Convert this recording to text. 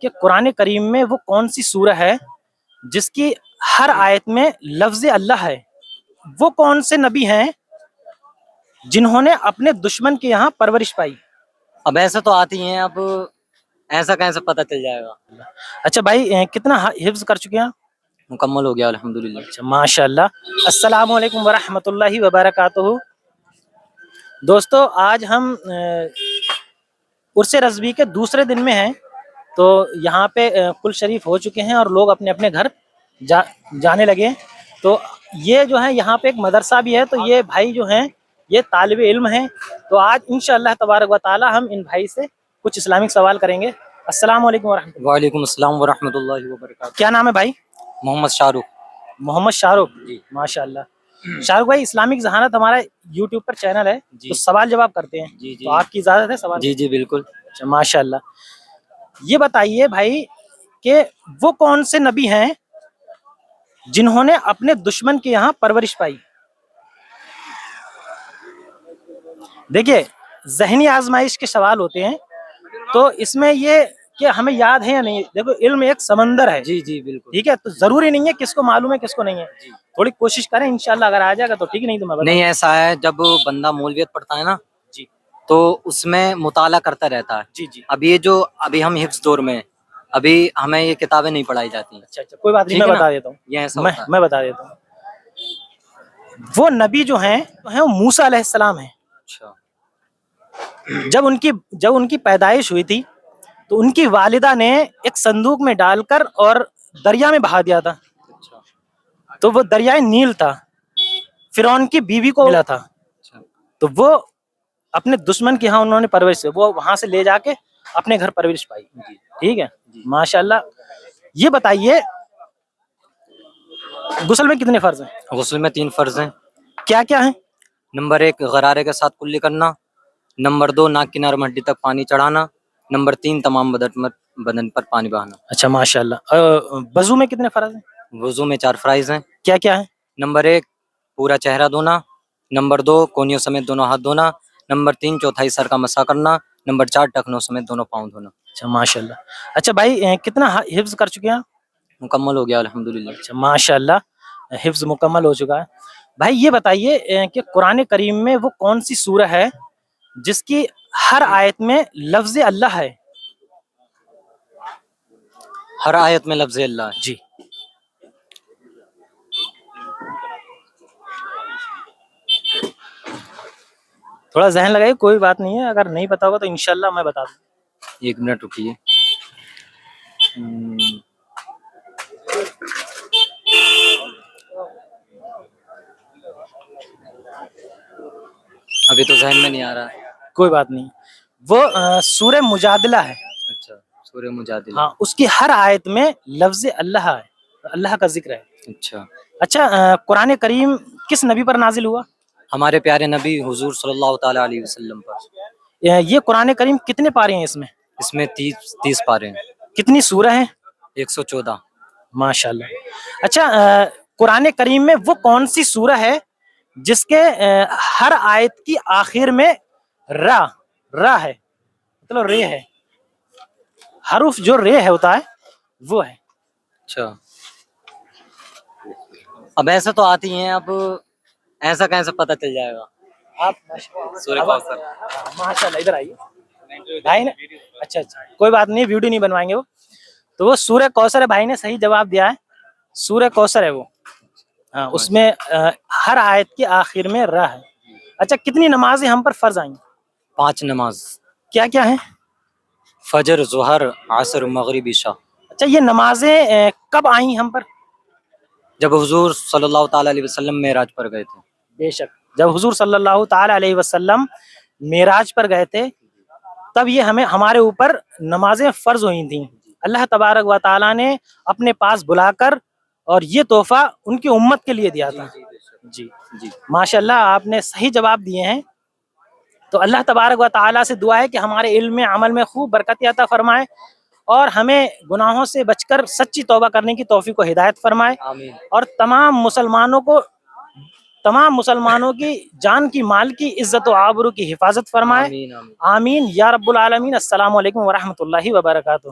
کہ قرآن کریم میں وہ کون سی سورہ ہے جس کی ہر آیت میں لفظ اللہ ہے؟ وہ کون سے نبی ہیں جنہوں نے اپنے دشمن کے یہاں پرورش پائی؟ اب ایسا تو آتی ہیں، اب ایسا کیسے پتہ چل جائے گا؟ اچھا بھائی، کتنا حفظ کر چکے ہیں؟ مکمل ہو گیا الحمدللہ۔ اچھا ماشاء اللہ۔ السلام علیکم ورحمۃ اللہ وبرکاتہ۔ دوستو، آج ہم عرس رضوی کے دوسرے دن میں ہیں، تو یہاں پہ کل شریف ہو چکے ہیں اور لوگ اپنے اپنے گھر جانے لگے ہیں۔ تو یہ جو ہے یہاں پہ ایک مدرسہ بھی ہے، تو یہ بھائی جو ہیں یہ طالب علم ہیں، تو آج انشاءاللہ تبارک و تعالی ہم ان بھائی سے کچھ اسلامک سوال کریں گے۔ السلام علیکم ورحمۃ اللہ۔ وعلیکم السلام ورحمۃ اللہ وبرکاتہ۔ کیا نام ہے بھائی؟ محمد شاہ رخ۔ محمد شاہ رخ جی ماشاء اللہ۔ شاہ رخ بھائی، اسلامک ذہانت ہمارا یوٹیوب پر چینل ہے، جی تو سوال جواب کرتے ہیں، جی جی تو آپ کی اجازت ہے سوال؟ جی جی بالکل۔ اچھا ماشاء اللہ۔ یہ بتائیے بھائی کہ وہ کون سے نبی ہیں جنہوں نے اپنے دشمن کے یہاں پرورش پائی؟ دیکھیے، ذہنی آزمائش کے سوال ہوتے ہیں، تو اس میں یہ کہ ہمیں یاد ہے یا نہیں۔ دیکھو، علم ایک سمندر ہے، جی جی بالکل۔ ٹھیک ہے، تو ضروری نہیں ہے کس کو معلوم ہے کس کو نہیں ہے۔ تھوڑی کوشش کریں، انشاءاللہ اگر آ جائے گا تو ٹھیک، نہیں تو میں بتا نہیں، ایسا ہے جب بندہ مولویت پڑھتا ہے نا جی تو اس میں مطالعہ کرتا رہتا ہے۔ جی جی اب یہ جو ابھی ہم حفظ دور میں ہیں، ابھی ہمیں یہ کتابیں نہیں پڑھائی جاتی ہیں۔ اچھا کوئی بات نہیں، ٹھیک میں ہے نا؟ بتا دیتا ہوں، یہ ایسا ہوتا ہے۔ میں بتا دیتا ہوں۔ وہ نبی جو ہیں وہ موسیٰ علیہ السلام ہیں۔ اچھا جب ان کی پیدائش ہوئی تھی تو ان کی والدہ نے ایک صندوق میں ڈال کر اور دریا میں بہا دیا تھا، اچھا تو وہ دریائے نیل تھا، فرعون کی بیوی کو ملا تھا، اچھا۔ تو وہ اپنے دشمن کے ہاں انہوں نے پرورش، وہ وہاں سے لے جا کے اپنے گھر پرورش پائی۔ ٹھیک ہے ماشاءاللہ۔ یہ بتائیے غسل میں کتنے فرض ہیں؟ غسل میں 3 فرض ہیں۔ کیا کیا ہیں؟ نمبر 1 غرارے کے ساتھ کلی کرنا، نمبر 2 ناک کنار ہڈی تک پانی چڑھانا، نمبر 3 تمام بدن پر پانی بہانا۔ اچھا ماشاءاللہ۔ وضو میں کتنے فرض ہیں؟ وضو میں 4 فرائض ہیں۔ کیا کیا ہیں؟ نمبر 1 پورا چہرہ دھونا، نمبر 2 کونیوں سمیت دونوں ہاتھ دھونا، نمبر 3 چوتھائی سر کا مسح کرنا، نمبر 4 ٹخنوں سمیت دونوں پاؤں دھونا۔ اچھا ماشاءاللہ۔ اچھا بھائی، کتنا حفظ کر چکے ہیں؟ مکمل ہو گیا الحمدللہ۔ اچھا ماشاءاللہ، حفظ مکمل ہو چکا ہے۔ بھائی یہ بتائیے کہ قرآن کریم میں وہ کون سی سورہ ہے جس کی ہر آیت میں لفظ اللہ ہے؟ ہر آیت میں لفظ اللہ ہے؟ جی تھوڑا ذہن لگائیے، کوئی بات نہیں ہے، اگر نہیں پتا ہوگا تو انشاءاللہ میں بتا دوں۔ 1 منٹ رکیے۔ ابھی تو ذہن میں نہیں آ رہا ہے۔ کوئی بات نہیں، وہ سورہ مجادلہ ہے۔ اچھا سورہ مجادلہ۔ ہاں، اس کی ہر آیت میں لفظ اللہ ہے، اللہ کا ذکر ہے۔ اچھا اچھا، قرآن کریم کس نبی پر نازل ہوا؟ ہمارے پیارے نبی حضور صلی اللہ تعالی علیہ وسلم پر۔ یہ قرآن کریم کتنے پارے ہیں اس میں 30 پارے ہیں۔ کتنی سورہ ہیں؟ 114۔ ماشاءاللہ۔ اچھا، قرآن کریم میں وہ کون سی سورہ ہے جس کے ہر آیت کی آخر میں را ہے، مطلب رے ہے، حرف جو رے ہے ہوتا ہے وہ ہے؟ اچھا، اب ایسا تو آتی ہیں، اب ایسا کیسے پتہ چل جائے گا؟ آپ سورہ کوثر۔ ماشاءاللہ، ادھر آئیے بھائی نے۔ اچھا کوئی بات نہیں، ویڈیو نہیں بنوائیں گے وہ تو۔ وہ سورہ کوثر ہے، بھائی نے صحیح جواب دیا ہے، سورہ کوثر ہے وہ۔ ہاں، اس میں ہر آیت کے آخر میں را ہے۔ اچھا، کتنی نمازیں ہم پر فرض آئیں؟ 5 نماز۔ کیا کیا ہیں؟ فجر، ظہر، عصر، مغرب، عشاء۔ اچھا، یہ نمازیں کب آئیں ہم پر؟ جب حضور صلی اللہ تعالی علیہ وسلم معراج پر گئے تھے۔ بے شک، جب حضور صلی اللہ تعالی علیہ وسلم معراج پر گئے تھے تب یہ ہمارے اوپر نمازیں فرض ہوئی تھیں۔ اللہ تبارک و تعالیٰ نے اپنے پاس بلا کر اور یہ تحفہ ان کی امت کے لیے دیا تھا۔ جی جی ماشاءاللہ، آپ نے صحیح جواب دیے ہیں۔ تو اللہ تبارک و تعالیٰ سے دعا ہے کہ ہمارے علم میں، عمل میں خوب برکت عطا فرمائے اور ہمیں گناہوں سے بچ کر سچی توبہ کرنے کی توفیق و ہدایت فرمائے، آمین۔ اور تمام مسلمانوں کی جان کی، مال کی، عزت و آبرو کی حفاظت فرمائے۔ آمین آمین۔ آمین یا رب العالمین۔ السلام علیکم ورحمۃ اللہ وبرکاتہ۔